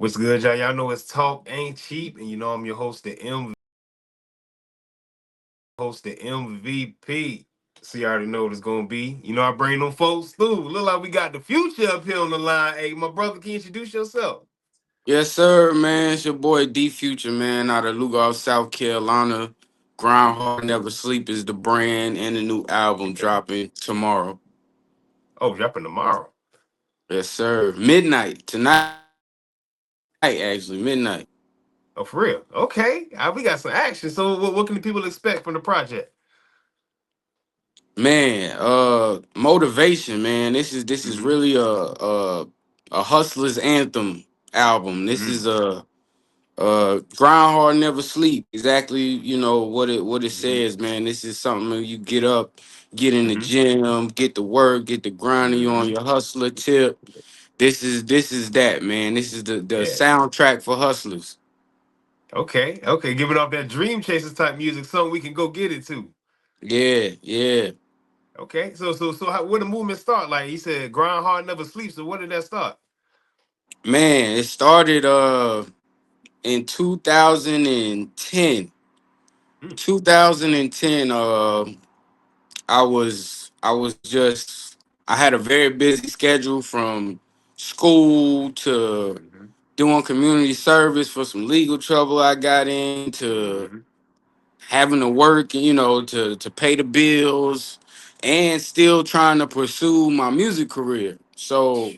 What's good, y'all? Y'all know it's talk ain't cheap, and you know I'm your host, the MVP. So you already know what it's gonna be. You know I bring them folks through. Look like we got the future up here on the line. Hey, my brother, can you introduce yourself? Yes, sir, man. It's your boy D Future, man, out of Lugard, South Carolina. Grind Hard Never Sleep is the brand, and the new album Okay. dropping tomorrow. Oh, dropping tomorrow. Yes, sir. Midnight tonight, actually, midnight. Oh, for real? Okay. We got some action. So what can the people expect from the project? Man, motivation, man. This is Mm-hmm. really a hustler's anthem album. This Mm-hmm. is a grind hard, never sleep. Exactly, what it Mm-hmm. says, man. This is something that you get up, get in the Mm-hmm. gym, get to work, get the grinding. You on Mm-hmm. your hustler tip. This is that, man. This is the Yeah. soundtrack for hustlers. Okay. Okay. Giving off that dream chasers type music, something we can go get it to. Yeah, yeah, Okay, so where the movement start? Like he said, grind hard, never sleep. So when did that start? man. It started in 2010. Mm, 2010. I was just I had a very busy schedule from school to mm-hmm, doing community service for some legal trouble I got into mm-hmm, having to work, to pay the bills and still trying to pursue my music career. So,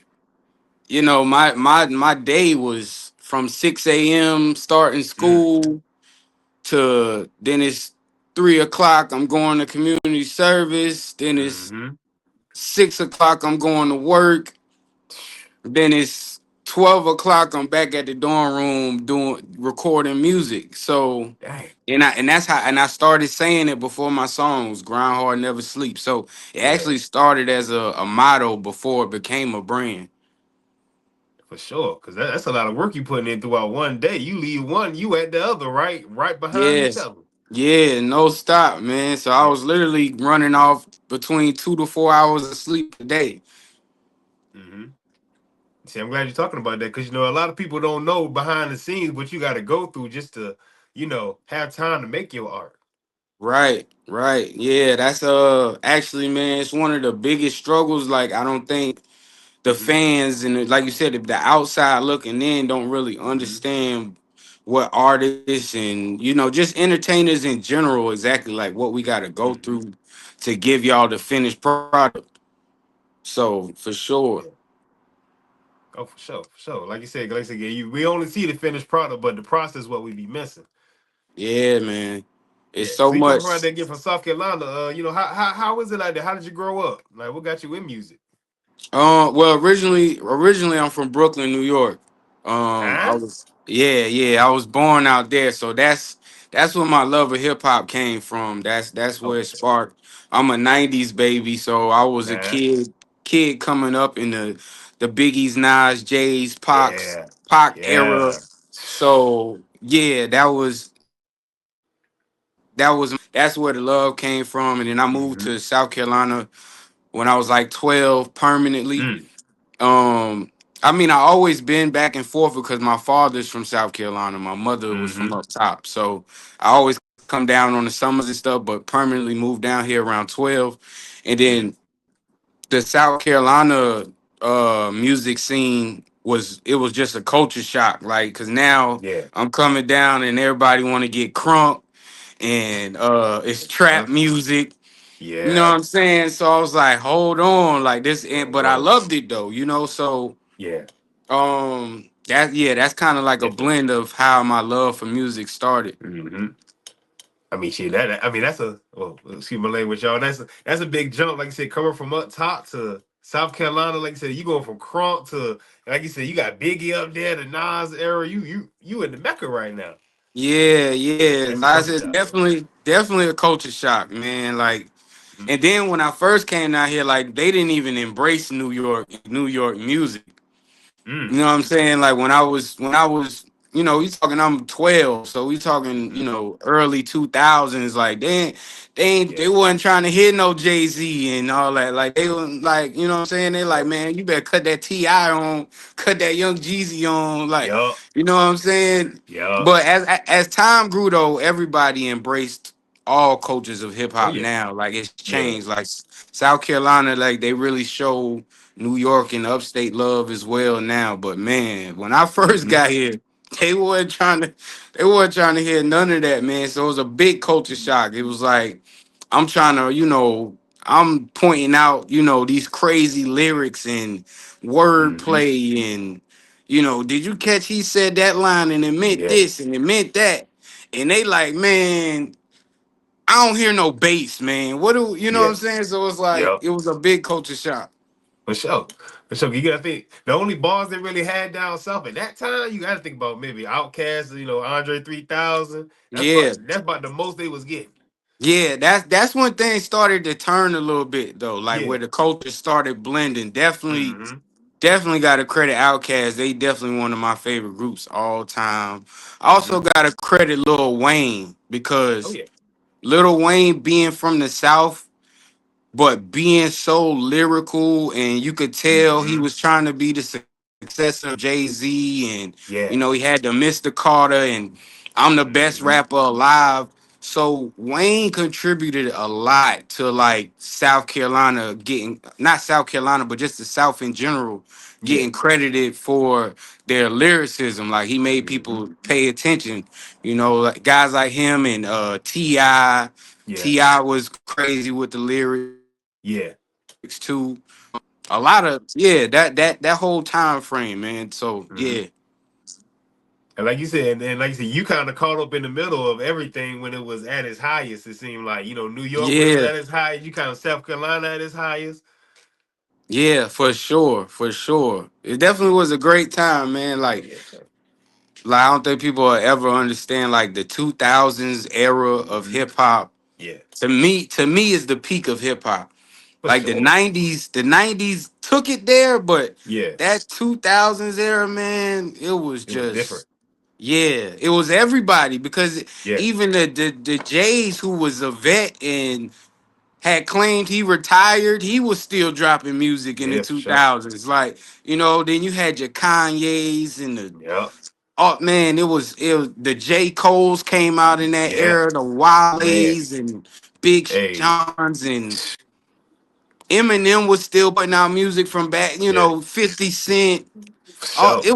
my day was from 6 a.m. starting mm, school to then it's 3 o'clock. I'm going to community service. Then it's mm-hmm. 6 o'clock. I'm going to work. Then it's 12 o'clock. I'm back at the dorm room doing recording music. So Dang. and I started saying it before my songs, grind hard, never sleep. So it Yeah, actually started as a motto before it became a brand. for sure. Cause that's a lot of work you putting in throughout one day. You leave one, you at the other, right? Right behind each Yes. other. Yeah, no stop, man. So I Yeah. was literally running off between 2 to 4 hours of sleep a day. Mm-hmm. See, I'm glad you're talking about that because you know a lot of people don't know behind the scenes what you got to go through just to, have time to make your art. Right, right. Yeah, that's actually, man, it's one of the biggest struggles. Like, I don't think the Mm-hmm. fans and like you said, if the outside looking in don't really Mm-hmm. understand what artists and just entertainers in general exactly like what we got to go Mm-hmm. through to give y'all the finished product. So for sure, Yeah. Oh, for sure, for sure. Like I said, yeah, we only see the finished product, but the process what we be missing. yeah, man, Yeah. it's so So you come much. from around there again from South Carolina. How is it like that? How did you grow up? Like, what got you in music? Well, originally I'm from Brooklyn, New York. I Huh? was yeah, I was born out there, so that's where my love of hip hop came from. That's Oh, where it for sure. sparked. I'm a '90s baby, so I was a Huh? kid coming up in the Biggies, Nas, J's, Yeah. Pac era. Yeah. So yeah, that's where the love came from, and then I moved Mm-hmm. to South Carolina when I was like 12 permanently. Mm. um, I mean, I always been back and forth because my father's from South Carolina. My mother was from Mm-hmm. up top. So I always come down on the summers and stuff, but permanently moved down here around 12. And Mm. then the South Carolina music scene was just a culture shock. Like, cause now Yeah. I'm coming down and everybody wanna get crunk and it's trap Huh? music. You know what Yeah. I'm saying? So I was like, hold on, like this, but I Uh-huh. loved it though, so Yeah. that's kind of like a Definitely. blend of how my love for music started. Mm-hmm. I mean, shit. I mean, that's a. Well, excuse my language, y'all. That's a big jump. Like you said, coming from up top to South Carolina. Like you said, you going from Crunk to, like you said, you got Biggie up there, the Nas era. You in the Mecca right now. Yeah, yeah. That's a Like I culture said, shock, though. definitely a culture shock, man. Like, Mm-hmm. and then when I first came down here, like they didn't even embrace New York music. You Mm. know what I'm saying? Like when I was you talking I'm 12, so we talking, Mm-hmm. early 2000s. Like they Yeah. wasn't trying to hit no Jay-Z and all that. Like they was like, you know what I'm saying? They like, Yep. man, you better cut that T.I. on, cut that Young Jeezy on, like, Yep. you know what I'm saying? Yep. But as time grew though, everybody embraced all cultures of hip Oh hop yeah. now. Like it's Yeah. changed. Like South Carolina, like they really show New York and upstate love as well now. But man, when I first Mm-hmm. got here, they weren't trying to they weren't trying to hear none of that, man. So it was a big culture shock. It was like I'm trying to, I'm pointing out, these crazy lyrics and Mm-hmm. wordplay and did you catch he said that line and it meant Yeah. this and it meant that? And they like, man, I don't hear no bass, man. What do you know what I'm Yeah. saying? So it's like Yep. it was a big culture shock. For sure. For sure. You gotta think the only bars they really had down south at that time, you gotta think about maybe Outkast, Andre 3000. Yeah. That's about the most they was getting. Yeah, that's when things started to turn a little bit though, like Yeah. where the culture started blending. Mm-hmm. Definitely got to credit Outkast. They definitely one of my favorite groups all time. I Mm-hmm. also got to credit Lil Wayne Oh because yeah. Lil Wayne being from the South but being so lyrical, and you could tell he Mm-hmm. was trying to be the successor of Jay-Z, and Yeah. he had the Mr. Carter and I'm the best Mm-hmm. rapper alive. So Wayne contributed a lot to like South Carolina getting, not South Carolina but just the South in general, Yeah. getting credited for their lyricism. Like he made Mm-hmm. people pay attention, like guys like him and Ti. Yeah. Ti was crazy with the lyrics too. Yeah. A lot of, that whole time frame, man. So yeah. Mm-hmm. And like you said, and like you said, you kind of caught up in the middle of everything when it was at its highest. It seemed like, New York when it was Yeah, at its highest, you kind of South Carolina at its highest. yeah, for sure, for sure. It definitely was a great time, man. Oh Like, yeah, sure. I don't think people will ever understand like the 2000s era of Mm-hmm. hip hop. Yeah, To me, is the peak of hip hop. for Like the sure. 90s, the 90s took it there, but Yeah, that 2000s era, man, it was it was different. just, yeah, it was everybody because Yeah, even the Jays who was a vet and had claimed he retired, he was still dropping music in the yeah, for sure. 2000s. Like, then you had your Kanye's and the, Yeah, oh man, it was the J. Cole's came out in that yeah, era, the man. Wale's and Big Hey, Sean's, and Eminem was still putting out music from back, yeah, 50 Cent. for Oh, sure.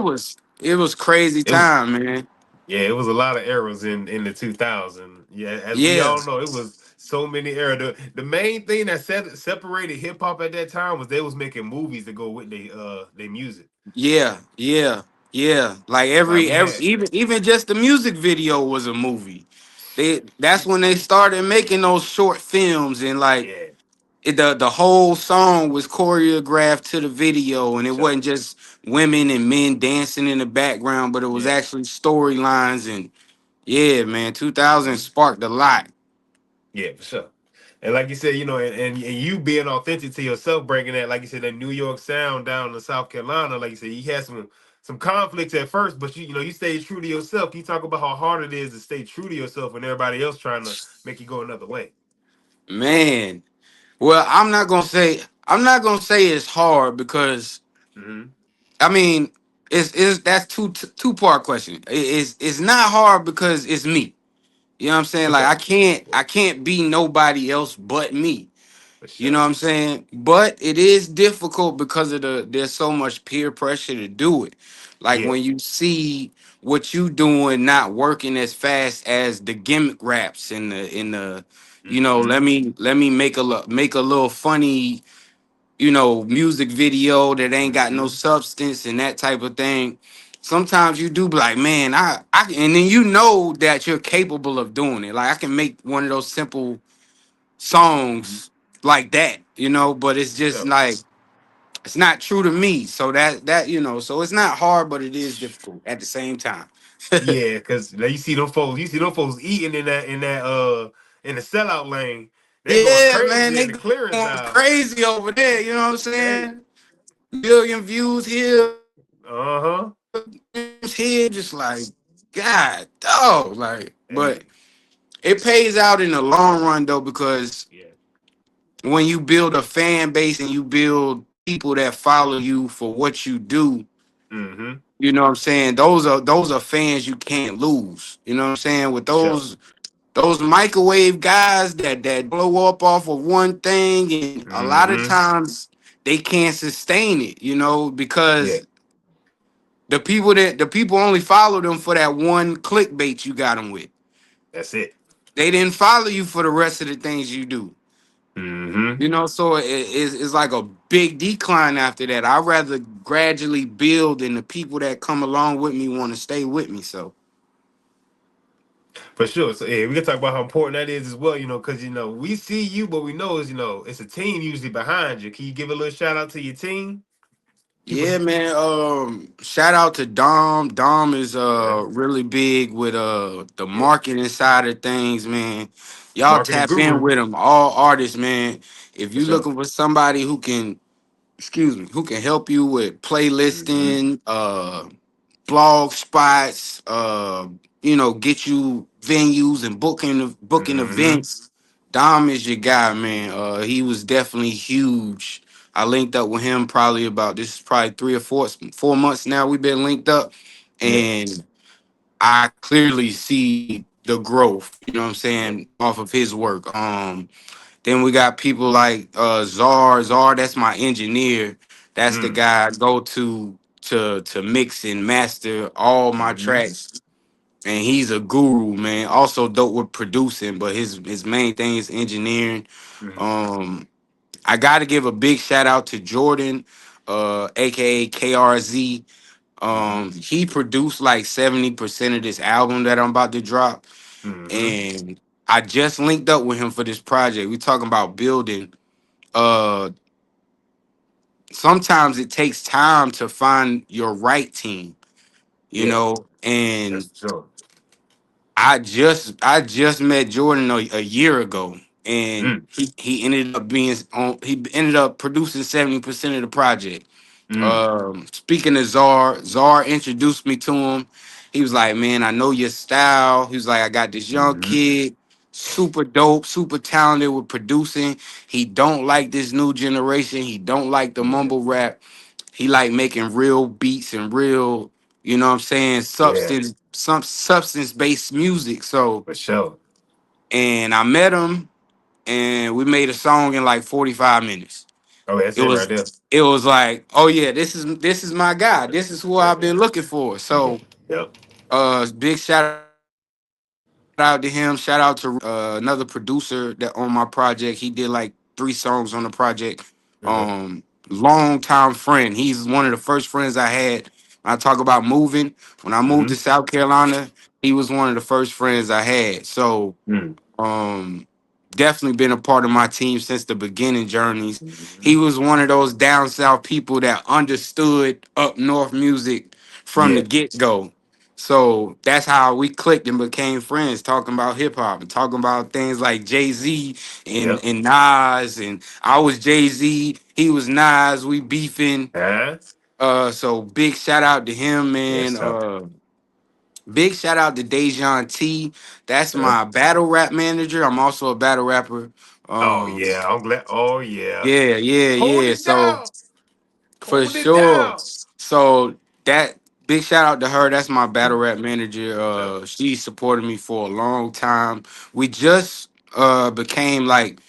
it was crazy It was time, man. yeah, it was a lot of errors in the 2000. Yeah, as we Yeah. all know, it was so many errors. The main thing that separated hip hop at that time was they was making movies to go with their music. Yeah, yeah, yeah. Like Like every, we every had, even just the music video was a movie. That's when they started making those short films and like yeah, the whole song was choreographed to the video and for it sure. wasn't just women and men dancing in the background, but it was Yeah. actually storylines and yeah, man, 2000 Mm-hmm. sparked a lot. Yeah, for sure. And like you said, and you being authentic to yourself, bringing that, like you said, that New York sound down to South Carolina. Like you said, you had some conflicts at first, but you stayed true to yourself. You talk about how hard it is to stay true to yourself when everybody else trying to make you go another way. Man, well, I'm not gonna say it's hard because Hmm. I mean it's that's two-part question. It's not hard because it's me. You know what I'm saying? For Like sure. I can't be nobody else but me. For You know sure. what I'm saying? But it is difficult because of there's so much peer pressure to do it. Like Yeah. when you see what you doing not working as fast as the gimmick raps in the Hmm. let me make a little funny, music video that ain't got no Hmm. substance and that type of thing. Sometimes you do be like, man, and then that you're capable of doing it. Like I can make one of those simple Hmm. songs like that, but it's For just sure. like it's not true to me. So so it's not hard, but it is difficult at the same time. Yeah, because you see them folks eating in the sellout lane. They're going Yeah, man, crazy they in the clearance going aisle. crazy over there. You know what I'm Hey, saying? Million views here, uh-huh. here, just like. God, oh, like, but Hey, it pays out in the long run though, because yeah. when you build a fan base and you build people that follow you for what you do, Mm-hmm. you know what I'm saying? Those are fans you can't lose. You know what I'm saying? With For sure. those microwave guys that blow up off of one thing, and a lot of Mm-hmm. times they can't sustain it, Yeah. because the people only follow them for that one clickbait you got them with. That's it. They didn't follow you for the rest of the things you do. Mm-hmm. So it's like a big decline after that. I'd rather gradually build, and the people that come along with me want to stay with me. So For sure. So yeah, we can talk about how important that is as well, because we see you, but we know is it's a team usually behind you. Can you give a little shout out to your team? People. yeah, man. Shout out to Dom. Dom is Yeah. really big with the Yeah. marketing side of things, man. Y'all Marketing tap in guru. with them, all artists, man. If For you sure. looking for somebody who can, excuse me, who can help you with Mm-hmm. playlisting, blog spots, get you venues and booking Mm-hmm. events. Dom is your guy, man. He was definitely huge. I linked up with him probably about, this is probably 3 or 4 months now. We've been linked up, Yeah. and I clearly see the growth, what I'm Yeah. saying, off of his work. Then we got people like Czar. Czar, that's my engineer. That's the Mm. guy I go to mix and master all my Mm-hmm. tracks. And he's a guru, man. Also dope with producing, but his main thing is engineering. Mm-hmm. Um, I gotta give a big shout out to Jordan, aka KRZ. Mm-hmm. He produced like 70% of this album that I'm about to drop. Mm-hmm. And I just linked up with him for this project. We talking about building. Uh Sometimes it takes time to find your right team, Yeah. That's and for sure. I just met Jordan a year ago, and Mm. he ended up he ended up producing 70% of the project. Mm. Speaking of Czar introduced me to him. He was like, "Man, I know your style." He was like, "I got this young Mm-hmm. kid, super dope, super talented with producing. He don't like this new generation. He don't like the Yeah. mumble rap. He like making real beats and real, what I'm saying, Yeah. some substance based music." So, For sure. and I met him, and we made a song in like 45 minutes. Oh, that's It it right was there. it was like, oh yeah, this is my guy. This is who Yeah. I've been looking for. So, Yep. big shout out to him. Shout out to another producer that on my project. He did like 3 songs on the project. Uh-huh. Long time friend. He's one of the first friends I had. When I talk about moving. When I moved Mm-hmm. to South Carolina, he was one of the first friends I had. So, Mm. um, definitely been a part of my team since the beginning journeys. Mm-hmm. He was one of those down south people that understood up north music from the Yeah. get go. So that's how we clicked and became friends, talking about hip hop and talking about things like Jay Z and Yep. and Nas, and I was Jay Z, he was Nas. We beefing. Huh? So big shout out to him, Yes, man. sir. Big shout out to Dejan T. That's Uh-huh. my battle rap manager. I'm also a battle rapper. Oh Um, yeah. I'm glad. Oh yeah. yeah, yeah, Hold yeah. it So down. for Hold it sure. down. So that big shout out to her. That's my battle rap manager. Yep. She supported me for a long time. We just became like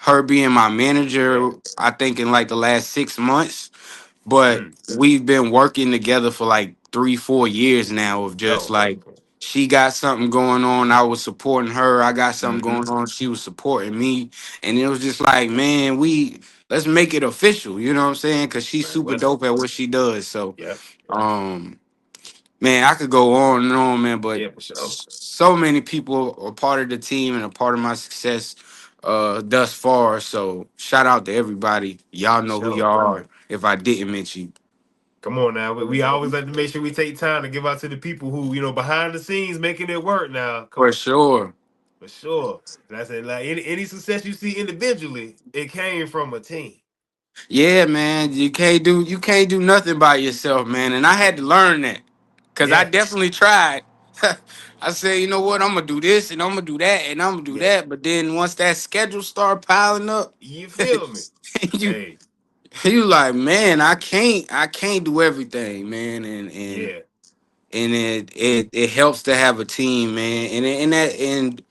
her being my Yeah. manager, I think in like the last 6 months. But Mm. we've been working together for like 3, 4 years now of just Oh, like, okay. she got something going on, I was supporting her. I got something Mm-hmm. going on, she was supporting me. And it was just like, man, let's make it official, you know what I'm saying? Cause she's Man, super with it. dope at what she does. So Yep. um man, I could go on and on, man, but Yeah, for sure. so many people are part of the team and a part of my success thus far. So shout out to everybody. Y'all For know who sure. y'all are if I didn't mention you. Come on now. We always like to make sure we take time to give out to the people who, behind the scenes making it work now. For sure. For sure. And I said, like any success you see individually, it came from a team. Yeah, man. You can't do nothing by yourself, man. And I had to learn that. Cause I Yeah. definitely tried. I said, you know what, I'm gonna do this and I'm gonna do that and I'm gonna do Yeah. that. But then once that schedule start piling up, You feel me? you Hey, you like, man, I can't do everything, man, yeah. and it helps to have a team, man, and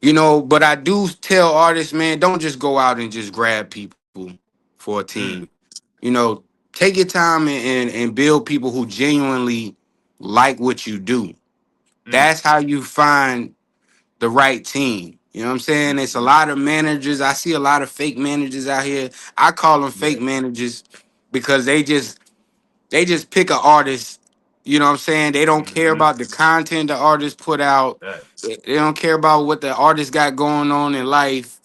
you know, but I do tell artists, man, don't just go out and just grab people for a team. Mm, You know, take your time and build people who genuinely like what you do. mm, That's how you find the right team. You know what I'm saying? It's a mm-hmm. lot of managers. I see a lot of fake managers out here. I call them Yeah. fake managers because they just pick an artist. You know what I'm saying? They don't care Mm-hmm. about the content the artist put out. Facts. They don't care about what the artist got going on in life.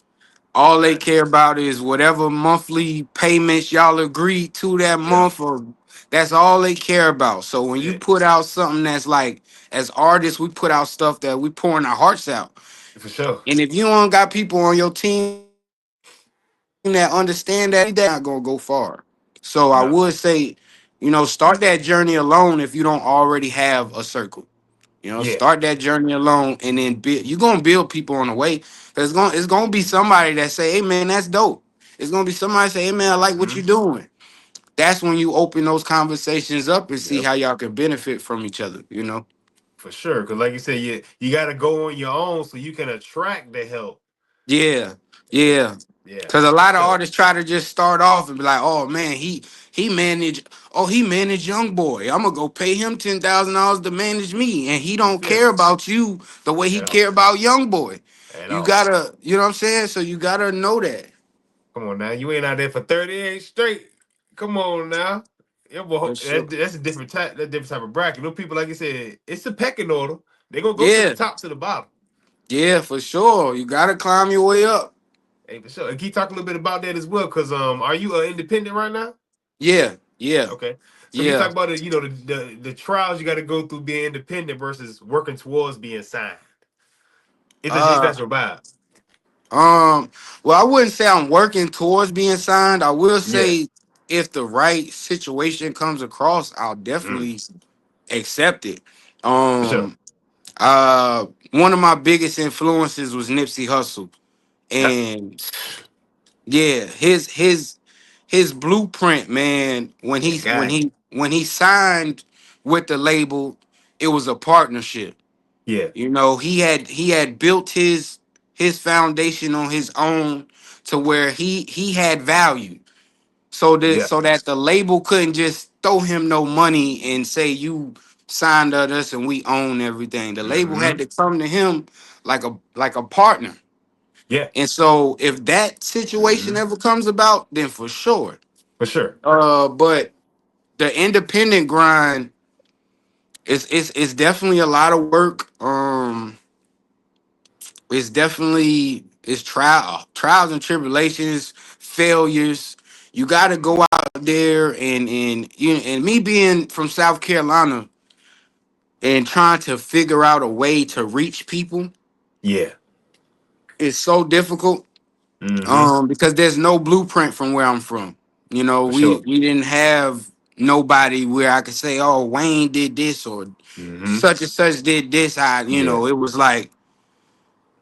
All they care Facts. about is whatever monthly payments y'all agree to that Yeah. month, or that's all they care about. So when That's you it. put out something that's like, as artists, we put out stuff that we pouring our hearts out. For sure. And if you don't got people on your team that understand that not gonna go far. So I would No. say, start that journey alone if you don't already have a circle. Yeah. Start that journey alone, and then build. You're gonna build people on the way. It's gonna be somebody that say, "Hey man, that's dope." It's gonna be somebody say, "Hey man, I like what Mm-hmm. you're doing." That's when you open those conversations up and see Yep. how y'all can benefit from each other. For sure. Because like you said, you got to go on your own so you can attract the help. Yeah, And yeah. yeah, Cause a for lot of sure. artists try to just start off and be like, "Oh man, he managed. Oh, he managed Young Boy. I'm gonna go pay him $10,000 to manage me, and he You don't feel care me? about you the way he At all. care about Young Boy. At You all. gotta, you know what I'm saying? So you gotta know that Come on now. You ain't out there for 38 straight. Come on now. Yeah, for well, sure. that's a different type of bracket. Those people, like you said, it's a pecking order. They're gonna go to the Yeah, top to the bottom. yeah, for sure. You gotta climb your way up. Hey, for sure. And can you talk a little bit about that as well? Cause are you independent right now? Yeah, yeah, Okay. So can you yeah. talk about the trials you got to go through being independent versus working towards being signed. If it's just Uh, that's your vibe. um. Well, I wouldn't say I'm working towards being signed. I will Yeah, say if the right situation comes across, I'll mm, definitely accept it. for sure. Um. One of my biggest influences was Nipsey Hussle, That, and yeah, his blueprint, man. When he that when guy. he when he signed with the label, it was a partnership. Yeah. He had built his foundation on his own to where he had value. Yeah. So that the label couldn't just throw him no money and say you signed us and we own everything. The label had Mm-hmm. to come to him like a partner. Yeah. And so if that situation Mm-hmm. ever comes about, then for sure. For sure. But the independent grind is definitely a lot of work. It's trials and tribulations, failures. You got to go out there and me being from South Carolina and trying to figure out a way to reach people Yeah. is so difficult. Mm-hmm. Because there's no blueprint from where I'm from. For We sure. we didn't have nobody where I could say, "Oh, Wayne did this," or Mm-hmm. such and such did this. Yeah. It was like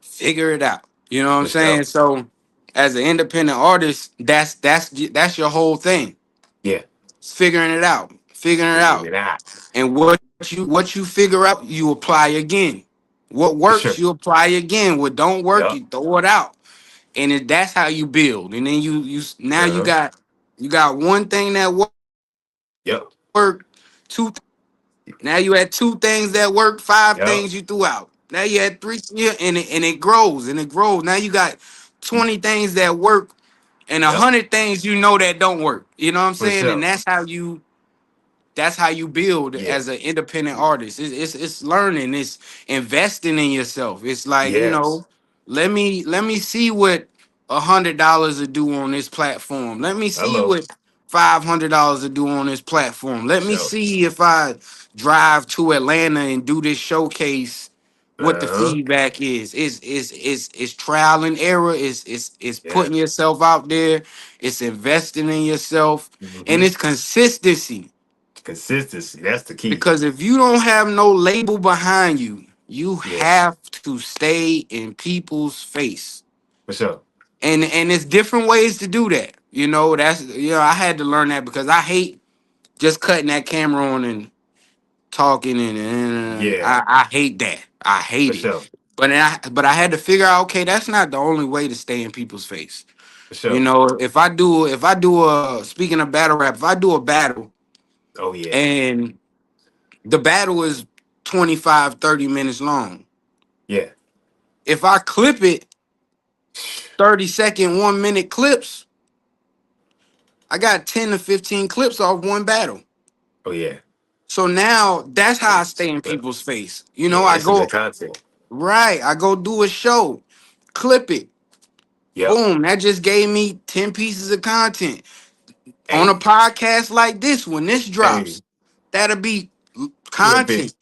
figure it out. You know what I'm For sure. saying? So as an independent artist, that's your whole thing. Yeah. It's figuring it Figuring out. it out. And what you figure out, you apply again. What For works, sure. you apply again. What don't work, Yep. you throw it out. And that's how you build. And then now you Uh-huh. got one thing that Yep. worked, now you had two things that work, five Yep. things you threw out. Now you had three, yeah, and it grows and it grows. Now you got 20 things that work and a Yep. hundred things that don't work. You know what I'm For saying? And sure. that's how you build Yeah. as an independent artist. It's learning, it's investing in yourself. It's like, Yes. let me see what $100 to do on this platform. Let me see Hello. what $500 to do on this platform. For Let me sure. see if I drive to Atlanta and do this showcase, what the Uh-huh. feedback is. It's trial and error. It's Yeah. putting yourself out there. It's investing in yourself, and Mm-hmm. it's consistency. Consistency. That's the key. Because if you don't have no label behind you, you Yeah, have to stay in people's face. for sure. And it's different ways to do that. That's I had to learn that because I hate just cutting that camera on and talking and Yeah, I hate that. I for hate it. sure. But I had to figure out, okay, that's not the only way to stay in people's face. For sure. If I do a speaking of battle rap, if I do a battle Oh yeah. and the battle is 25, 30 minutes long. Yeah. If I clip it 30-second, 1 minute clips, I got 10 to 15 clips off one battle. Oh yeah. So now that's how I It's, stay in uh, people's face. yeah, I it's some go good content. right, I go do a show, clip it, Yep. boom, that just gave me 10 pieces of content. On a Hey, podcast like this, when this hey, drops, that'll be clip it. content.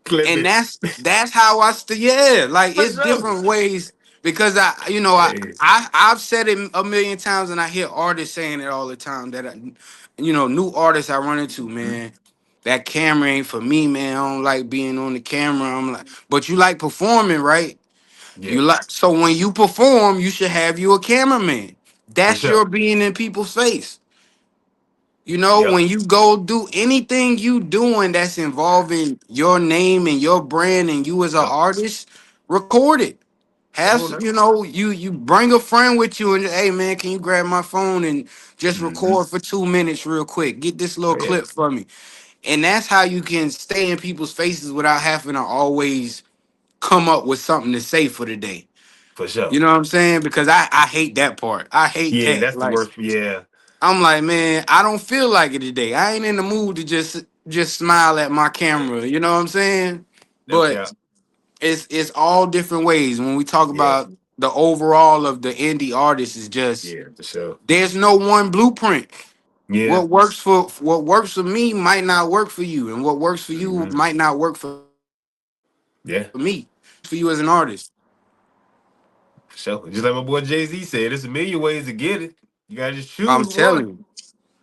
Clip And it. that's how yeah, like For it's sure. different ways because I you know Hey. I've said it a million times and I hear artists saying it all the time that new artists I run into, Mhm. man, that camera ain't for me, man. I don't like being on the camera. I'm like, but you like performing, right? Yeah, You like, so when you perform, you should have you a cameraman. for That's your sure. being in people's face. Yep. When you go do anything you doing that's involving your name and your brand and you as an Yep. artist, record it. Come on now. You bring a friend with you and hey man, can you grab my phone and just Hmm. record for 2 minutes real quick? Get this little Oh yeah. clip for me. And that's how you can stay in people's faces without having to always come up with something to say for the day. For sure. You know what I'm saying? Because I hate that part. I hate Yeah, that. that's the Like worst. Yeah. I'm like, man, I don't feel like it today. I ain't in the mood to just smile at my camera. You know what I'm saying? No But cap. it's all different ways. When we talk Yeah. about the overall of the indie artist, is just Yeah, for sure. there's no one blueprint. Yeah. What works for me might not work for you, and what works for you Hmm. might not work for Yeah, me. For you as an artist, for sure. Just like my boy Jay-Z said, there's a million ways to get it. You gotta just I'm choose one. telling you.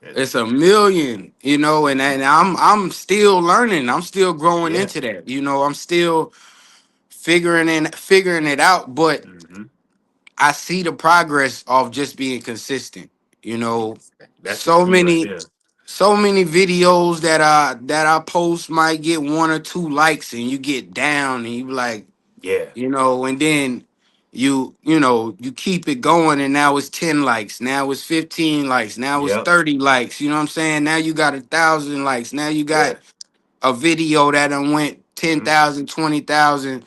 And It's a million, and I'm still learning. I'm still growing yeah. into that. I'm still figuring it out, but Hmm. I see the progress of just being consistent. You know, That's the so key right many there. so many videos that I post might get one or two likes and you get down and you be like, Yeah. and then you keep it going and now it's 10 likes, now it's 15 likes, now it's Yep. 30 likes, you know what I'm saying? Now you got 1,000 likes, now you Yeah. got a video that done went Hmm. 10,000, 20,000.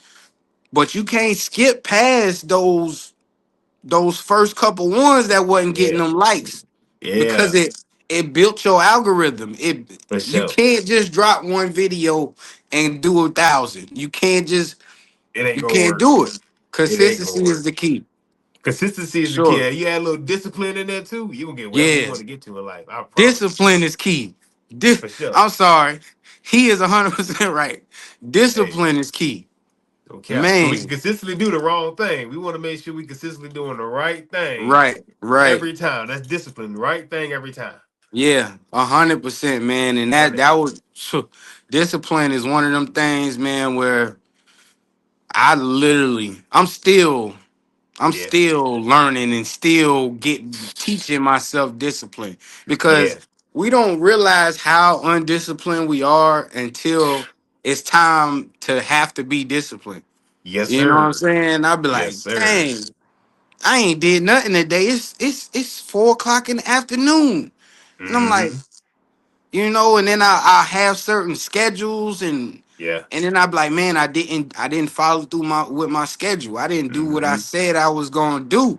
But you can't skip past those first couple ones that wasn't getting Yeah. them likes because Yeah. it built your algorithm. It For You sure. can't just drop one video and do 1,000. It ain't You gonna can't work. do it. It ain't gonna Consistency is work. the key. Consistency is the key. Sure. And you add a little discipline in there too, you will get wherever you want Yes. to get to in life. I promise. Discipline is key. For sure. I'm sorry. He is 100% right. Hey, Discipline is key. no cap. Because we can Man. consistently do the wrong thing. We want to make sure we consistently doing the right thing Right. Right. every time. That's discipline. Right thing every time. Yeah, 100%, man. And That that makes was discipline is one of them things, man, where I literally I'm yeah. still learning and still teaching myself discipline because Yeah. we don't realize how undisciplined we are until it's time to have to be disciplined. Yes, You know what I'm sir. saying? I'll be Yes, like, sir. dang, I ain't did nothing today. It's 4 o'clock in the afternoon. And I'm like, Hmm. and then I have certain schedules Yeah. and then I'd be like, man, I didn't follow through my schedule. I didn't do what I Hmm. said I was gonna do.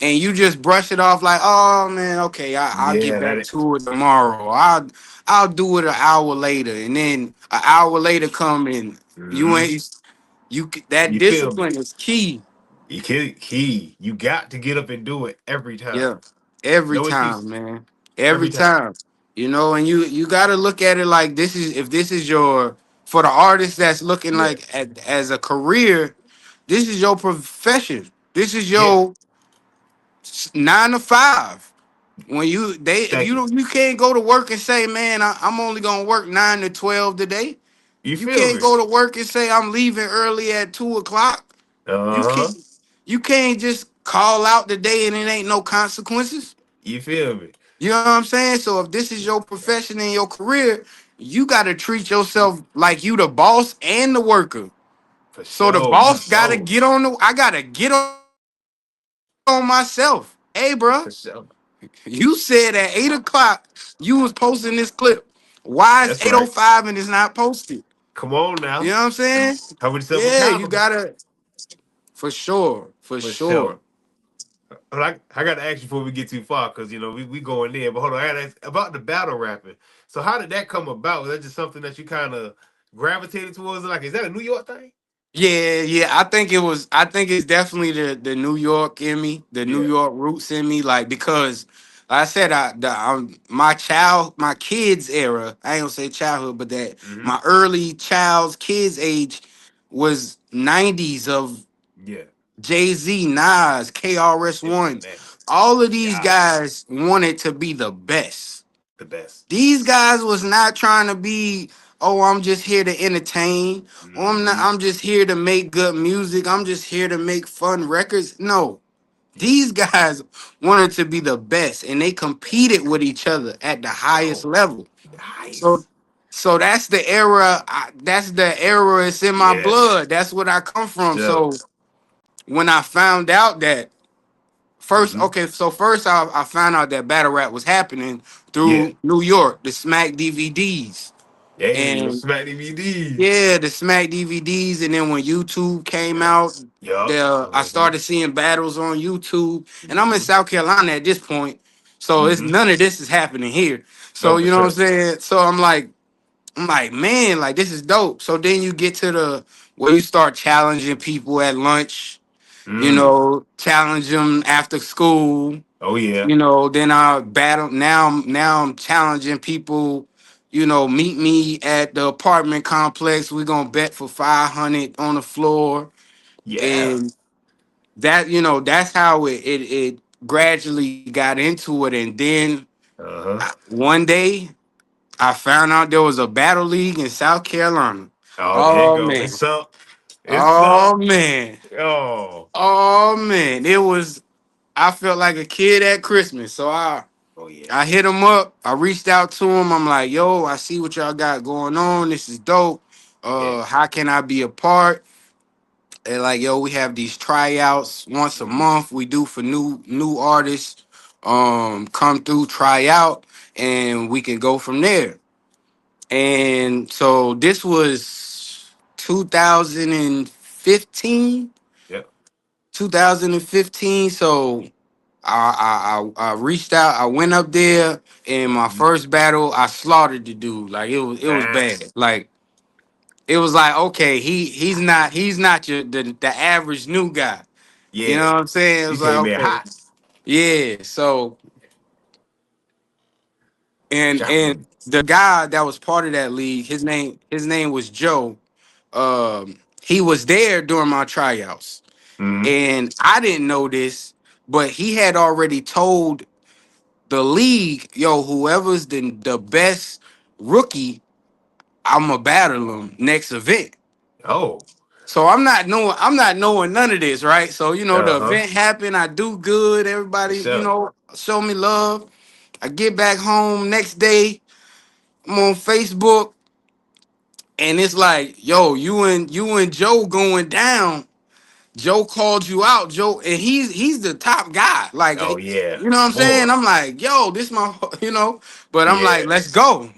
And you just brush it off like, oh man, okay, I'll get Yeah. back to it tomorrow. I'll do it an hour later. And then an hour later come and you Hmm. ain't that You feel me? discipline is key. You got to get up and do it every time. Yeah. Every No time, excuses. man. Every Every time. time. And you got to look at it like this is your for the artist that's looking Yeah. like as a career, this is your profession. This is Yeah. your 9 to 5. When if Thank you you. don't, you can't go to work and say, man, I'm only gonna work 9 to 12 today. You You feel can't me? go to work and say I'm leaving early at 2 o'clock. You Uh-huh. can't you can't just call out the day and it ain't no consequences. You feel me? You know what I'm saying? So if this is your profession and your career, you gotta treat yourself like you the boss and the worker. For So the sure, for boss gotta sure, get on the I gotta get on myself. Hey, bruh, for sure. you said at 8 o'clock you was posting this clip. Why is That's right. 8:05 and it's not posted? Come on You now. know what I'm saying? Hold yourself Yeah, you accountable. gotta for sure, for For sure. sure. I got to ask you before we get too far, because we going there. But hold on, I got to ask about the battle rapping. So how did that come about? Was that just something that you kind of gravitated towards? Like, is that a New York thing? Yeah, yeah. I think it was. I think it's definitely the New York in me, the New Yeah. York roots in me. Like because, like I said, my kids era. I ain't gonna say childhood, but that Mm-hmm. my early child's kids age was '90s of Yeah. Jay Z, Nas, KRS Yeah, One. man. All of these Yeah. guys wanted to be the best. The best. These guys was not trying to be, oh, I'm just here to entertain. Oh, I'm not, Mm-hmm. I'm just here to make good music. I'm just here to make fun records. No. Yeah. These guys wanted to be the best and they competed with each other at the highest Sure. level. So Nice. so that's the era. That's the era. It's in my Yeah. blood. That's what I come from. Sure. So when I found out that first, Mm-hmm. okay, so first I found out that battle rap was happening Yeah. through New York, the Smack DVDs. Hey, those And Smack DVDs. yeah, the Smack DVDs, and then when YouTube came Yup. out, Yup. I Mm-hmm. started seeing battles on YouTube, and I'm in Mm-hmm. South Carolina at this point, so it's Mm-hmm. none of this is happening here. So No, for you know what I'm sure. saying. So I'm like, man, like this is dope. So then you get to the where you start challenging people at lunch, Mm. challenge them after school. Oh yeah. Then I battle now I'm challenging people, meet me at the apartment complex. We're gonna bet for 500 on the floor. Yeah. And that's how it gradually got into it. And then Uh-huh. one day I found out there was a battle league in South Carolina. Oh, there you Oh go. man. It's up. It's Oh up. man. Oh. Oh man. I felt like a kid at Christmas. So Oh yeah. I hit him up. I reached out to him. I'm like, yo, I see what y'all got going on. This is dope. Yeah. How can I be a part? And like, yo, we have these tryouts once a Mm-hmm. month. We do for new artists. Come through, try out, and we can go from there. And so this was 2015. Yep. 2015. So I reached out. I went up there in my Mm-hmm. first battle. I slaughtered the dude. Like it was Man. bad. Like it was like, okay, he's not the average new guy. You know Yeah. what I'm saying? It You was like, came in okay, hot. yeah. So and Champion. the guy that was part of that league, his name was Joe. He was there during my tryouts, Mm-hmm. and I didn't know this, but he had already told the league, yo, whoever's the best rookie, I'ma battle him next event. Oh. So I'm not knowing none of this, right? So the Uh-huh. event happened, I do good, For everybody, sure. show me love. I get back home next day, I'm on Facebook, and it's like, yo, you and Joe going down. Joe called you out, Joe, and he's the top guy. Like, Oh yeah. you know what I'm saying? Boy. I'm like, yo, this my, but I'm like, Yeah. let's go.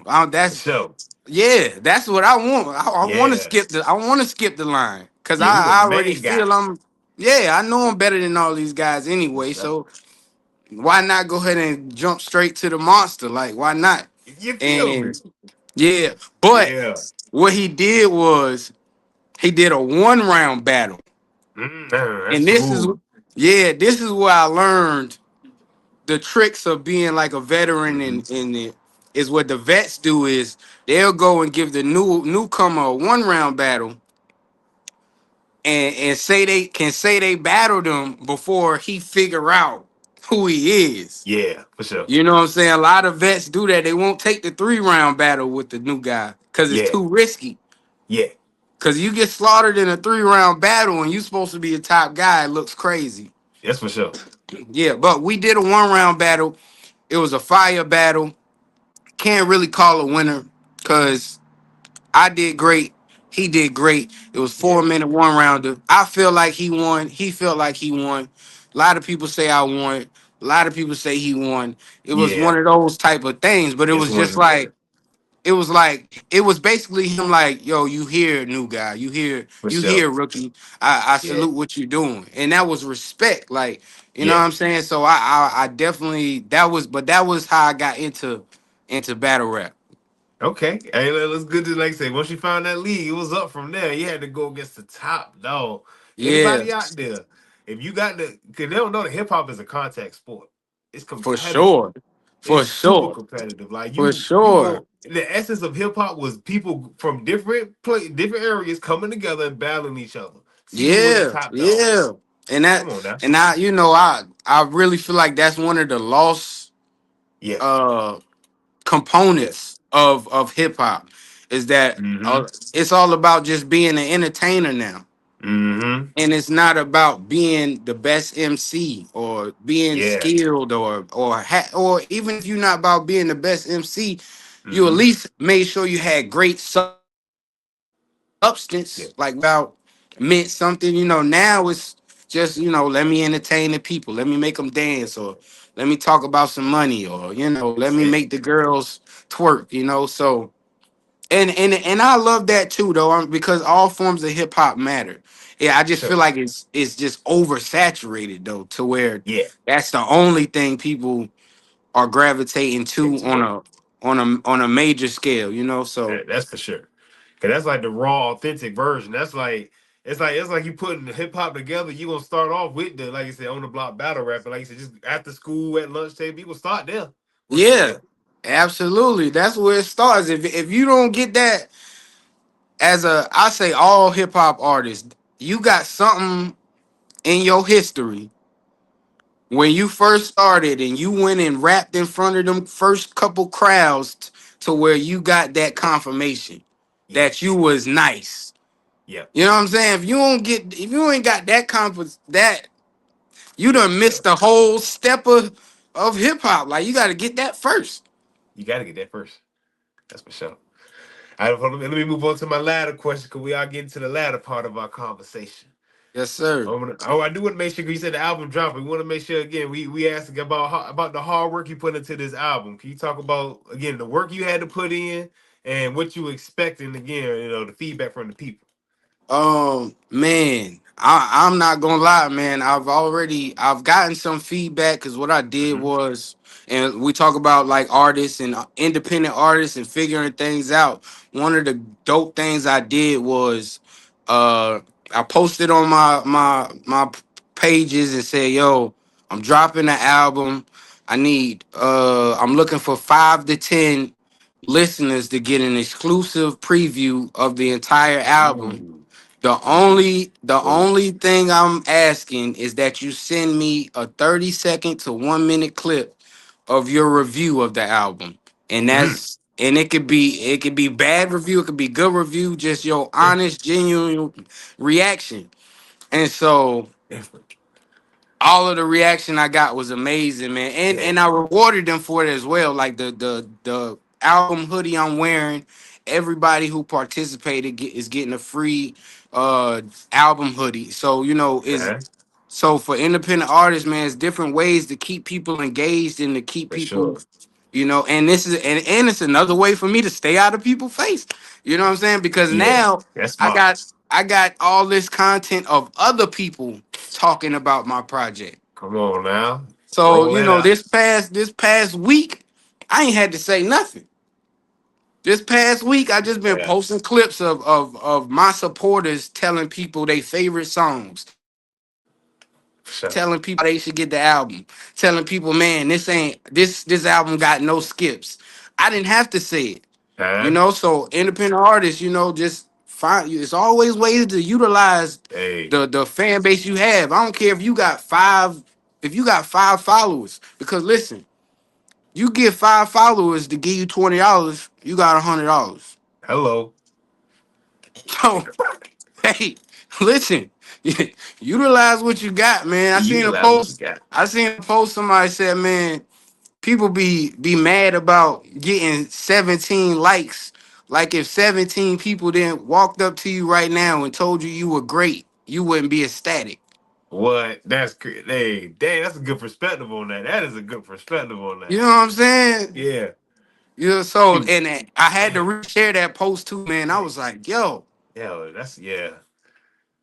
For sure. That's what I want. I want to Yeah. skip the line because Yeah, he the I already main guy. feel I know I'm better than all these guys For anyway. sure. So why not go ahead and jump straight to the monster? Like, why not? You feel me? And yeah, but Yeah. what he did was he did a 1 round battle. That's And smooth. this is where I learned the tricks of being like a veteran Mm-hmm. in it. Is what the vets do is they'll go and give the newcomer a 1 round battle and say they battled him before he figure out who he is. Yeah, for sure. You know what I'm saying? A lot of vets do that. They won't take the 3 round battle with the new guy because it's Yeah, too risky. yeah, Because you get slaughtered in a 3 round battle and you supposed to be a top guy, it looks crazy. that's for sure. Yeah, but we did a 1 round battle. It was a fire battle. Can't really call a winner because I did great. He did great. It was Yeah, 4 minute 1 rounder. I feel like he won. He felt like he won. A lot of people say I won. A lot of people say he won. It was yeah. one of those type of things, but it It's was just one. like it was basically him like, yo, you here, new guy. For You sure. here, rookie. I Yeah. salute what you're doing. And that was respect. Like, you know what Yeah. I'm saying? So I definitely that was how I got into battle rap. Okay. Hey, it's good to like say once you found that league, it was up from there. You had to go against the top dog. Yeah, Anybody out there, if you got the, because they don't know that hip hop is a contact sport. It's for competitive. sure. For It's super sure. competitive. Like For you sure. go. The essence of hip hop was people from different areas coming together and battling each other. See who was the Yeah, top dog. yeah. And that Come on now. and I, I really feel like that's one of the lost Yeah. uh Yeah. components of hip hop is that Mm-hmm. it's all about just being an entertainer now. Mm-hmm. And it's not about being the best MC or being Yeah. skilled or even if you're not about being the best MC, you at Mm-hmm. least made sure you had great Yeah. substance, like about meant something. Now it's just, let me entertain the people, let me make them dance, or let me talk about some money, or let That's me it. make the girls twerk. So and I love that too, though, because all forms of hip hop matter. Yeah, I For just feel sure. like it's just oversaturated though, to where Yeah. that's the only thing people are gravitating to It's on work. a major scale. So That's for sure. Cause that's like the raw, authentic version. That's like it's like you putting hip hop together. You gonna start off with the like you said on the block battle rap, and like you said, just after school at lunch table, you gonna start there, work your way yeah, up. absolutely. That's where it starts. If you don't get that I say all hip hop artists, you got something in your history when you first started and you went and rapped in front of them first couple crowds to where you got that confirmation Yeah, that you was nice. yeah, You know what I'm saying? If you ain't got that confidence, that you yeah, for done missed sure. the whole step of hip hop. Like, you got to get that first. You got to get that first. That's for sure. All right, let me move on to my latter question because we are getting to the latter part of our conversation. Yes, sir. I do want to make sure 'cause you said the album dropped. We want to make sure again. We asked about about the hard work you put into this album. Can you talk about again the work you had to put in and what you expecting again? The feedback from the people. Man, I'm not gonna lie, man. I've gotten some feedback because what I did Hmm. was, and we talk about like artists and independent artists and figuring things out. One of the dope things I did was, I posted on my pages and said, "Yo, I'm dropping the album. I'm looking for 5 to 10 listeners to get an exclusive preview of the entire album. Ooh, the ooh, only the ooh. only thing I'm asking is that you send me a 30-second to 1 minute clip of your review of the album. And Mm. it could be bad review, it could be good review, just your honest, genuine reaction." And so Different. all of the reaction I got was amazing, man. And Yeah. and I rewarded them for it as well. Like the album hoodie I'm wearing, everybody who participated is getting a free uh album hoodie. So is Uh-huh. so for independent artists, man, it's different ways to keep people engaged and to keep For people, sure. and this is and it's another way for me to stay out of people's face. You know what I'm saying? Because Yeah. now That's I smart. got I got all this content of other people talking about my project. Come on now. So, Roll that out. this past week, I ain't had to say nothing. This past week, I just been Yeah. posting clips of my supporters telling people their favorite songs, For telling sure. people how they should get the album, telling people, man, this album got no skips. I didn't have to say it. Huh? So independent artists, just find it's always ways to utilize Hey. the fan base you have. I don't care if you got 5 if you got 5 followers, because listen, you get 5 followers to give you $20, you got $100. Hello. So hey, listen, utilize what you got, man. I seen a Utilize what you post. got. I seen a post. Somebody said, man, people be mad about getting 17 likes. Like if 17 people then walked up to you right now and told you you were great, you wouldn't be ecstatic. What? That's crazy. Hey, dang, that's a good perspective on that. That is a good perspective on You that. know what I'm saying? Yeah. Yeah. So People, and I had to man, reshare that post too, man. I dang. was like, yo, Yeah, that's yeah.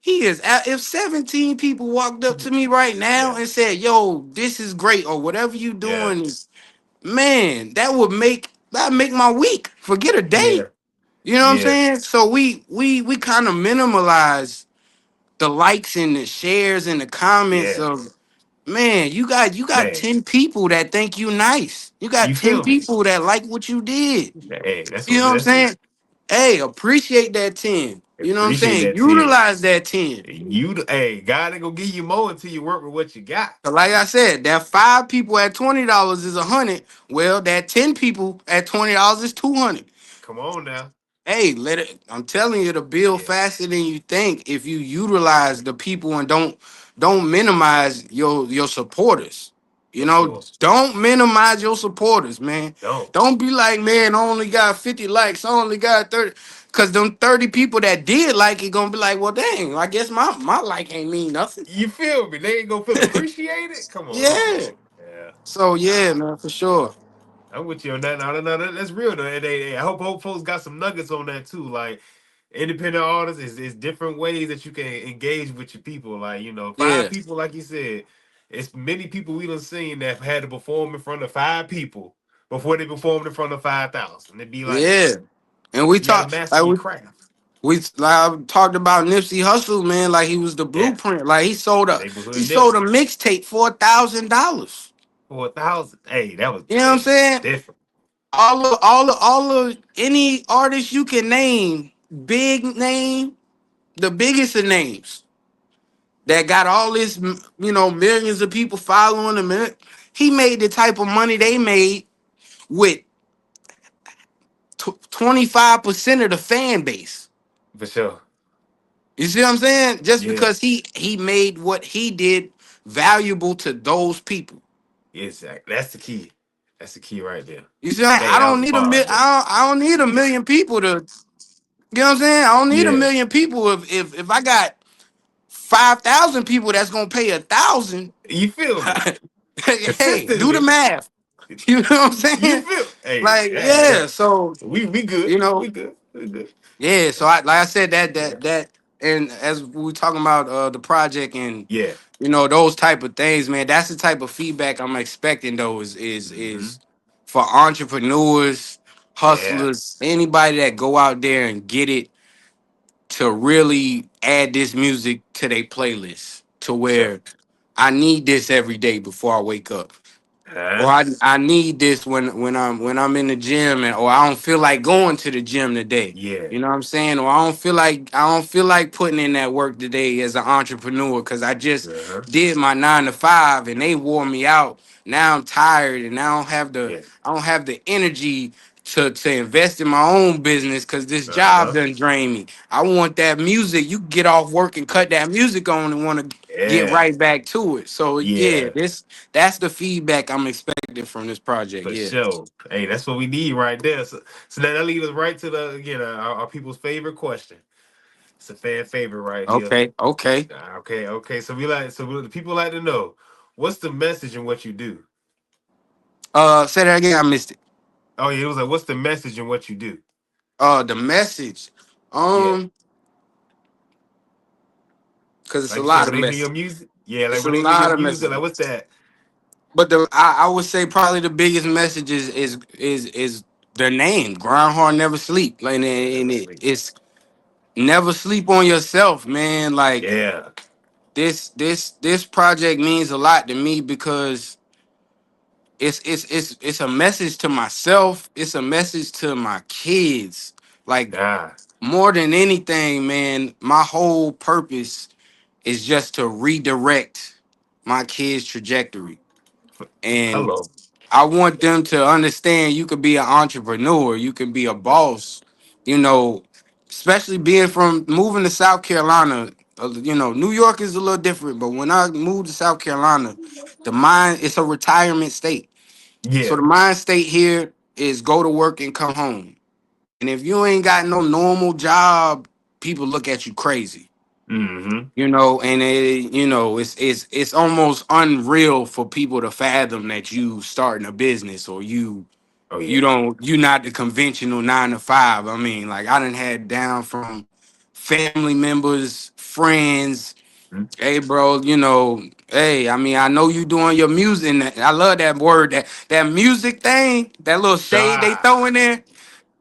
he is. If 17 people walked up to me right now Yeah. and said, "Yo, this is great," or whatever you Yeah. doing is, man, that make my week. Forget a day. Yeah. You know what I'm Yeah. saying? So we kind of minimalize the likes and the shares and the comments of, Yes. man, you got Man. 10 people that think you nice. You got You 10 feel me? people that like what you did. Hey, that's You what know what I'm that's it. saying? Hey, appreciate that 10. You know what I'm Appreciate saying? that 10. Utilize that 10. Hey, God ain't gonna give you more until you work with what you got. So like I said, that 5 people at $20 is 100. Well, that 10 people at $20 is 200. Come on now. Hey, let it. I'm telling you, to build Yeah, faster than you think if you utilize the people and don't minimize your supporters. You for know, sure. don't minimize your supporters, man. Don't. Don't be like, man, I only got 50 likes, I only got 30. Cause them 30 people that did like it gonna be like, well, dang, I guess my like ain't mean nothing. You feel me? They ain't gonna feel appreciated. Come on, let's Yeah. go. Yeah. So yeah, Nah. man, for sure. I'm with you on that. No, that's real though. And I hope folks got some nuggets on that too. Like independent artists is different ways that you can engage with your people. Like, five Yeah, people, like you said, it's many people we done seen that have had to perform in front of 5 people before they performed in front of 5,000. It'd be like, yeah. And we you gotta talk master like your we craft. We like I talked about Nipsey Hussle, man, like he was the Yeah. blueprint. Like he Neighborhood sold a Nipsey mixtape for $1,000. for 1,000. Hey, that was You know what I'm hey, saying? different. All of any artist you can name, big name, the biggest of names that got all this, millions of people following him. He made the type of money they made with 25% of the fan base. For sure. You see what I'm saying? Just Yeah. because he made what he did valuable to those people. Exactly. That's the key. That's the key right there. You see, I Dang, that don't was a need a bar mil- right there. I don't need a million people to. You know what I'm saying? I don't need a Yeah. million people if I got 5,000 people that's gonna pay 1,000. You feel me? Hey, do the Consistently. math. You know what I'm You saying? feel hey, Like, yeah. yeah. So We good. you know, We good. We good. yeah. So like I said, Yeah. and as we were talking about the project and Yeah. those type of things, man. That's the type of feedback I'm expecting. Though Hmm. is for entrepreneurs, Yeah. hustlers, anybody that go out there and get it to really add this music to their playlist to For sure. where I need this every day before I wake up. Or Huh? I need this when I'm in the gym, or I don't feel like going to the gym today. Yeah. You know what I'm saying? Or I don't feel like putting in that work today as an entrepreneur because I just Uh-huh. did my 9 to 5 and they wore me out. Now I'm tired and Yeah. I don't have the energy to invest in my own business because this job Uh-huh. doesn't drain me. I want that music. You get off work and cut that music on and want to get Yeah. right back to it. So yeah, Yeah. that's the feedback I'm expecting from this project. For Yeah. sure. Hey, that's what we need right there. So that leads us right to the our people's favorite question. It's a fan favorite right here. Okay. Okay. Okay. The people like to know what's the message in what you do. Say that again. I missed it. Oh yeah, it was like what's the message in what you do? The message. Yeah, Um, because it's like a you said, lot when of they hear your message. music, yeah, like It's a when they hear your lot of music, like messages. what's that? But I would say probably the biggest message is their name. Groundhog Never Sleep. Like I'll and never sleep. it's never sleep on yourself, man. Like Yeah, this project means a lot to me because it's a message to myself. It's a message to my kids. Like nah, more than anything, man, my whole purpose is just to redirect my kids' trajectory. And Hello. I want them to understand you could be an entrepreneur, you can be a boss, you know, especially being from moving to South Carolina. New York is a little different, but when I moved to South Carolina, it's a retirement state. So Yeah. the mind state here is go to work and come home. And if you ain't got no normal job, people look at you crazy. Mm-hmm. And it's almost unreal for people to fathom that you starting a business, or Oh you yeah. don't you not the conventional 9 to 5. I mean, like, I done had down from family members, friends. Mhm. Hey, bro, hey, I mean, I know you doing your music, and I love that word, that music thing, that little shade they Ah, throw in there.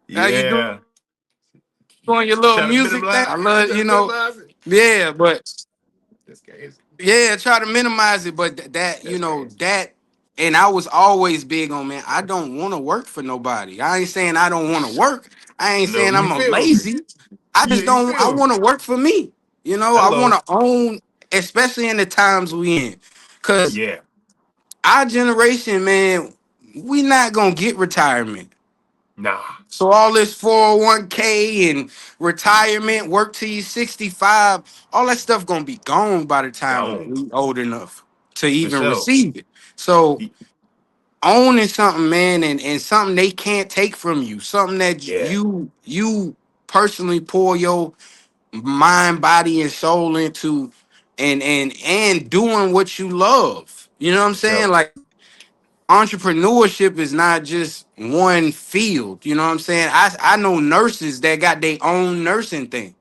You doing yeah. your little music thing? I love, You try to minimize it. yeah, but That's crazy. yeah, try to minimize it, but That's crazy. and I was always big on, man, I don't want to work for nobody. I ain't saying I don't want to work. I ain't No, saying you I'm a feel me? lazy. I Yeah, just you don't. I feel me? want to work for me. I want Hello. to own, especially in the times we in, cause Yeah. our generation, man, we not gonna get retirement. Nah. So all this 401k and retirement, work till you 65, all that stuff gonna be gone by the time Gone. we old enough to For even sure. receive it. So Y- owning something, man, and something they can't take from you, something that Yeah. you personally pour your mind, body, and soul into, and doing what you love. You know what I'm For saying? sure. Like, entrepreneurship is not just one field. You know what I'm saying? I know nurses that got their own nursing thing.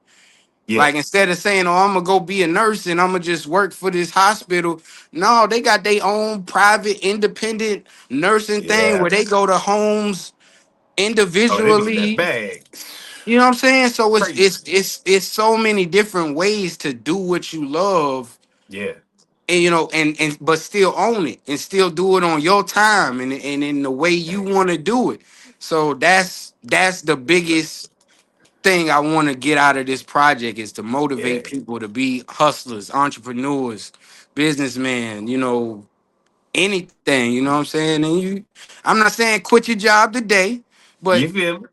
Yeah. Like, instead of saying, "Oh, I'm gonna go be a nurse and I'm gonna just work for this hospital," no, they got their own private, independent nursing thing Yeah. where they go to homes Oh, they be getting that individually. bag. You know what I'm saying? So it's Crazy. it's it's it's so many different ways to do what you love, Yeah. and but still own it and still do it on your time, and in the way you Hey. want to do it. So that's the biggest thing I want to get out of this project, is to motivate Yeah. people to be hustlers, entrepreneurs, businessmen, anything, you know what I'm saying? I'm not saying quit your job today, but You feel me?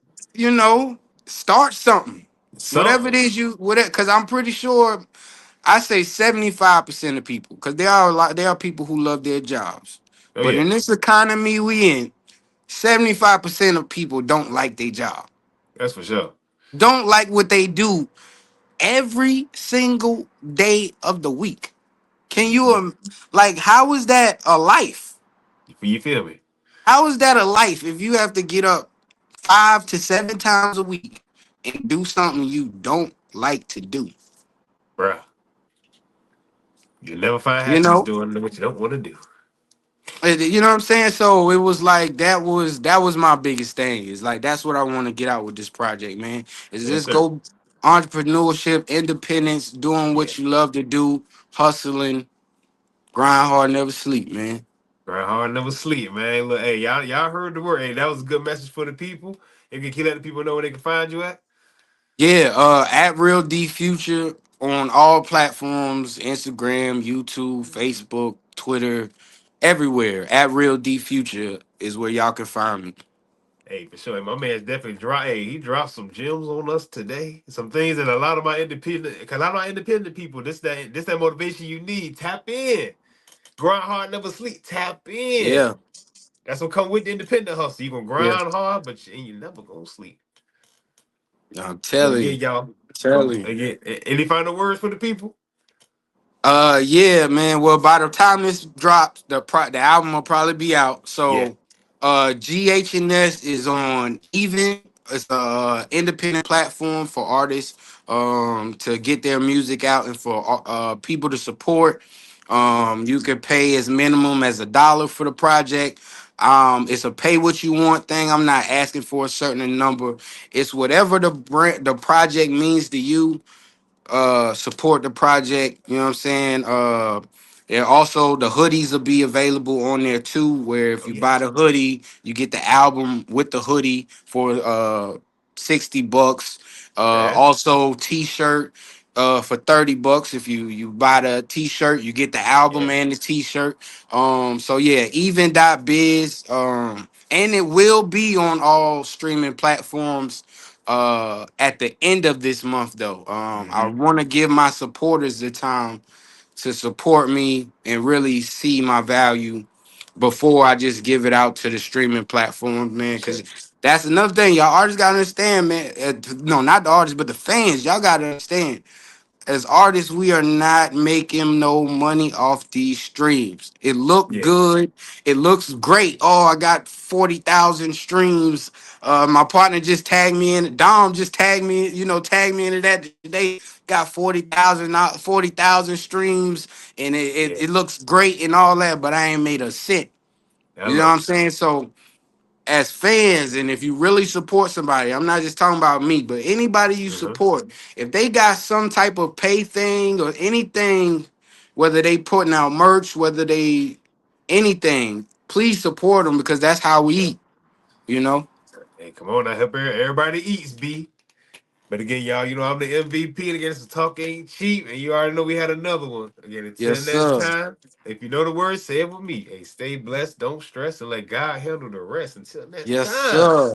start something. Whatever it Something. is, whatever, because I'm pretty sure I say 75% of people, because there are people who love their jobs. Oh But yeah. in this economy we in, 75% of people don't like their job. That's for sure. Don't like what they do every single day of the week. Can you Mm. like, how is that a life? You feel me? How is that a life if you have to get up 5 to 7 times a week and do something you don't like to do? Bruh. You'll never find You happiness know? doing what you don't want to do. You know what I'm saying? So it was like, that was my biggest thing. Is like, that's what I want to get out with this project, man. Is Yes, just sir. go entrepreneurship, independence, doing Yeah. what you love to do, hustling, grind hard, never sleep, man. Grind hard, never sleep, man. Look, hey, y'all heard the word. Hey, that was a good message for the people. You can let the people know where they can find you at. Yeah, at Real D Future on all platforms, Instagram, YouTube, Facebook, Twitter, everywhere. At Real D Future is where y'all can find me. Hey, for sure. My man's definitely dropped. Hey, he dropped some gems on us today. Some things that a lot of my independent, because a lot of my independent people, this that motivation you need. Tap in. Grind hard, never sleep. Tap in. Yeah, That's what come with the independent hustle. You gonna yeah. grind hard, but you never gonna sleep. I'm So telling again, you. y'all, Telling you. again, any final words for the people? Yeah, man. Well, by the time this drops, the album will probably be out. Yeah. So, GHNS is on Even. It's a independent platform for artists to get their music out, and for people to support. You can pay as minimum as $1 for the project. It's a pay what you want thing. I'm not asking for a certain number. It's whatever the project means to you. Support the project, you know what I'm saying? And also the hoodies will be available on there too, where if Oh you yeah. buy the hoodie, you get the album with the hoodie for $60. That's Also t-shirt. for $30. If you buy the t-shirt, you get the album Yeah. and the t-shirt. So yeah, even.biz. And it will be on all streaming platforms at the end of this month though. I Mm-hmm. want to give my supporters the time to support me and really see my value before I just give it out to the streaming platforms, man. For sure. Because that's another thing, y'all artists gotta understand, man. No, not the artists, but the fans. Y'all gotta understand. As artists, we are not making no money off these streams. It looked Yeah. good. It looks great. Oh, I got 40,000 streams. My partner just tagged me in. Dom just tagged me, tagged me into that today. Got 40,000 40,000 streams, and Yeah. it looks great and all that, but I ain't made a cent. You know what Hello. I'm saying? So as fans, and if you really support somebody, I'm not just talking about me, but anybody you Uh-huh. support, if they got some type of pay thing or anything, whether they putting out merch, whether they anything, please support them because that's how we Yeah. eat, you know? Hey, come on, I help everybody eats, B. But again, y'all, I'm the MVP. And again, this talk ain't cheap, and you already know we had another one. Again, Yes, until next sir. time, if you know the words, say it with me. Hey, stay blessed, don't stress, and let God handle the rest. Until next Yes, time. sir.